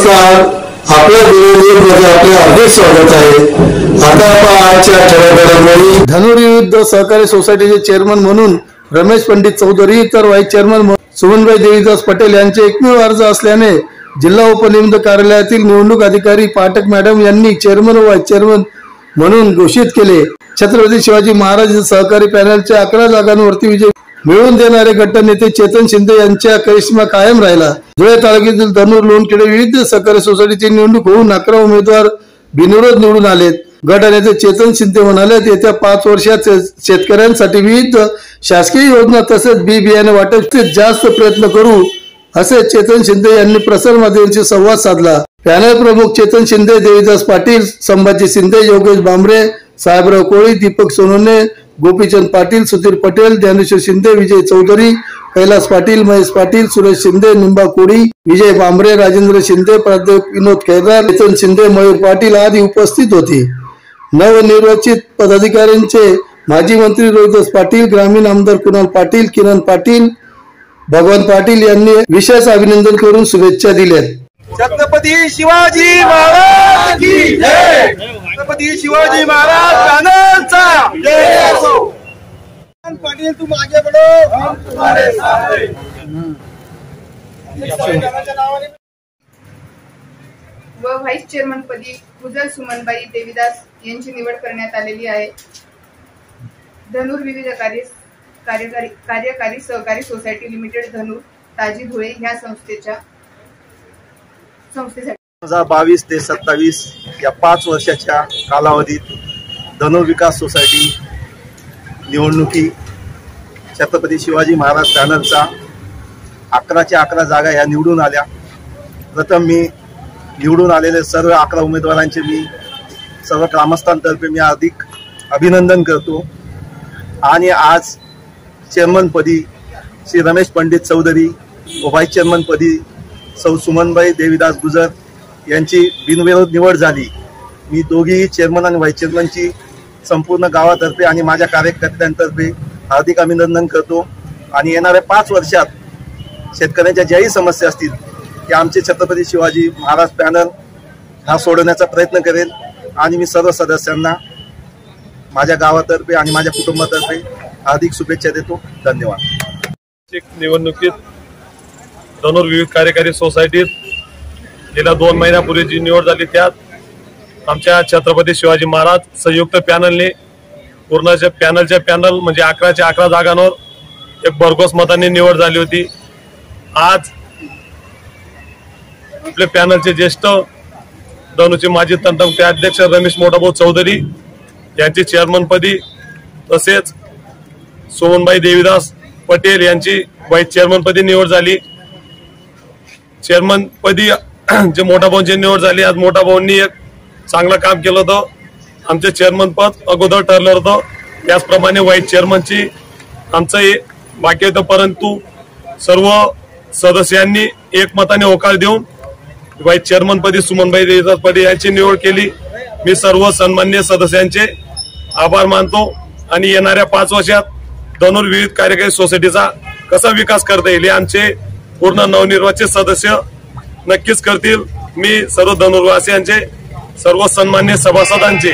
नमस्कार. आपल्या मध्ये आपले हार्दिक स्वागत आहे. आता आपण आजच्या ठळक घडामोडी. धनुर विविध सहकारी सोसायटीचे चेअरमन म्हणून रमेश पंडित चौधरी तर व्हाईस चेअरमन म्हणून सुमनबाई देवीदास पटेल यांचे एकमेव अर्ज असल्याने जिल्हा उपनिबंधक कार्यालयातील निवडणूक अधिकारी पाठक मॅडम यांनी चेअरमन व व्हाईस चेअरमन म्हणून घोषित केले. छत्रपती शिवाजी महाराज सहकारी पॅनलच्या 11 जागांवरती विजय मिळवून देणारे गटनेते चेतन शिंदे यांच्या करिश्मा कायम राहिला. धुळे तालुक्यातील धनुर लोणखेडे विविध सहकारी सोसायटीची निवडणूक होऊन 11 उमेदवार बिनविरोध निवडून आलेत. गटनेते चेतन शिंदे म्हणाले, येत्या 5 वर्षात शेतकऱ्यांसाठी विविध शासकीय योजना तसेच बी बियाणे वाटपाचे जास्त प्रयत्न करू असे चेतन शिंदे यांनी प्रसार माध्यमांशी संवाद साधला. पॅनल प्रमुख चेतन शिंदे, देवीदास पाटील, संभाजी शिंदे, योगेश भांबरे, साहेबराव कोळी, दीपक सोनवणे, गोपीचंद पाटील, सुधीर पटेल, ज्ञानेश्वर शिंदे, विजय चौधरी, कैलास पाटील, महेश पाटील, सुरेश शिंदे, निंबा कोळी, विजय भांबरे, राजेंद्र शिंदे, प्राध्यापक विनोद खैरदार, चेतन शिंदे, मयूर पाटील आदी उपस्थित होते. नवनिर्वाचित पदाधिकाऱ्यांचे माजी मंत्री रोहिदास पाटील, ग्रामीण आमदार कुणाल पाटील, किरण पाटील, भगवान पाटील यांनी विशेष अभिनंदन करून शुभेच्छा दिल्या. छत्रपती शिवाजी महाराज की जय. छत्रपती शिवाजी महाराज पॅनलचा जय असो. पाटील तुम आगे बढ़ो, हम तुम्हारे साथ हैं. व व्हाईस चेअरमन पदी गुजर सुमनबाई देवीदास यांची निवड करण्यात आलेली आहे. धनुर विविध कार्यकारी सहकारी सोसायटी लिमिटेड धनुर ताजी धुळे ह्या संस्थेसाठी 2022 ते 27 या 5 वर्षाच्या कालावधीत धनुर विकास सोसायटी निवडणुकी छत्रपती शिवाजी महाराज पॅनलचा 11च्या 11 जागा ह्या निवडून आल्या. प्रथम मी निवडून आलेले सर्व 11 उमेदवारांचे मी सर्व ग्रामस्थांतर्फे मी हार्दिक अभिनंदन करतो. आणि आज चेअरमनपदी श्री रमेश पंडित चौधरी व व्हाईस चेअरमनपदी सौ सुमनबाई देवीदास गुजर यांची बिनविरोध निवड झाली. मी दोघीही चेअरमन आणि व्हाईस चेअरमनची संपूर्ण गावातर्फे आणि माझ्या कार्यकर्त्यांतर्फे हार्दिक अभिनंदन करतो. आणि येणाऱ्या 5 वर्षात शेतकऱ्यांच्या ज्याही समस्या असतील की आमचे छत्रपती शिवाजी महाराज पॅनल हा सोडवण्याचा प्रयत्न करेल. आणि मी सर्व सदस्यांना माझ्या गावातर्फे आणि माझ्या कुटुंबातर्फे हार्दिक शुभेच्छा देतो. धन्यवाद. निवडणुकीत धनुर विविध कार्यकारी सोसायटीत गेल्या 2 महिन्यापूर्वी जी निवड झाली त्यात आमच्या छत्रपती शिवाजी महाराज संयुक्त पॅनलने पूर्णच्या पॅनल म्हणजे 11च्या 11 जागांवर एक भरघोस मतांनी निवड झाली होती. आज आपले पॅनलचे ज्येष्ठ धनुचे माजी तंटामुक्ती अध्यक्ष रमेश मोठाभाऊ चौधरी यांची चेअरमनपदी तसेच सुमनबाई देवीदास पटेल यांची व्हाईस चेअरमनपदी निवड झाली. चेअरमनपदी जे मोठाभाऊंची निवड झाली. आज मोठाभाऊंनी एक चांगलं काम केलं होतं. आमचे चेअरमन पद अगोदर ठरलं होतं त्याचप्रमाणे व्हाईस चेअरमनची आमचं बाकी होतं, परंतु सर्व सदस्यांनी एकमताने होकार देऊन व्हाईस चेअरमनपदी सुमनबाई देवीदास पटेल यांची निवड केली. मी सर्व सन्माननीय सदस्यांचे आभार मानतो. आणि येणाऱ्या 5 वर्षात धनुर विविध कार्यकारी सोसायटीचा कसा विकास करता येईल हे आमचे पूर्ण नवनिर्वाचित सदस्य नक्कीच करतील. मी सर्व धनुरवासियांचे, सर्व सन्माननीय सभासदांचे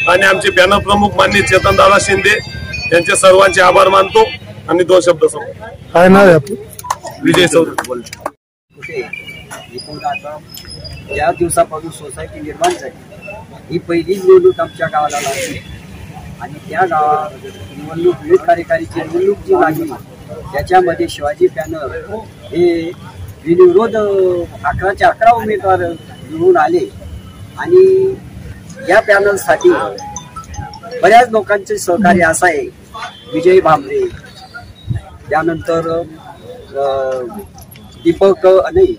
आणि आमचे पॅनल प्रमुख माननीय चेतनदादा शिंदे यांचे सर्वांचे आभार मानतो. आणि 2 शब्द काय नाव आहे विजय चौधरी. या दिवसापासून सोसायटी निर्माण झाली ही पहिली निवडणूक आमच्या गावाला लागली. आणि त्या गावात निवडणूक विविध कार्यकारीची निवडणूक जी लागली त्याच्यामध्ये शिवाजी पॅनल हे बिनविरोध 11च्या 11 उमेदवार निवडून आले. आणि या पॅनलसाठी बऱ्याच लोकांचे सहकार्य असं आहे. विजय भांबरे, त्यानंतर दीपक नाही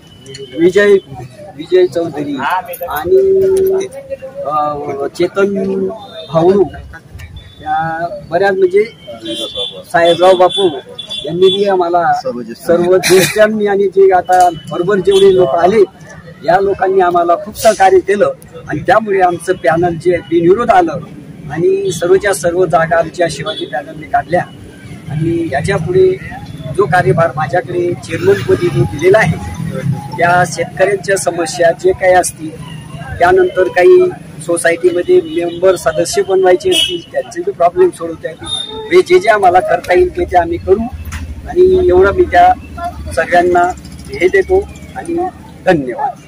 विजय चौधरी आणि चेतन भाऊ या बऱ्याच म्हणजे साहेबराव बापू यांनी आम्हाला सर्व ज्येष्ठांनी आणि जे आता बरोबर जेवढे लोक आले या लोकांनी आम्हाला खूप सहकार्य केलं. आणि त्यामुळे आमचं पॅनल जे बिनविरोध आलं आणि सर्वच्या सर्व जागा आमच्या शिवाजी पॅनलने काढल्या. आणि याच्या पुढे जो कार्यभार माझ्याकडे चेअरमनपदी जो दिलेला आहे त्या शेतकऱ्यांच्या समस्या जे काही असतील, त्यानंतर काही सोसायटीमध्ये मेंबर सदस्य बनवायचे असतील त्यांचे बी प्रॉब्लेम सोडवता येतील. जे जे आम्हाला करता येईल ते आम्ही करू आणि एवढं मी त्या सगळ्यांना हे देतो आणि धन्यवाद.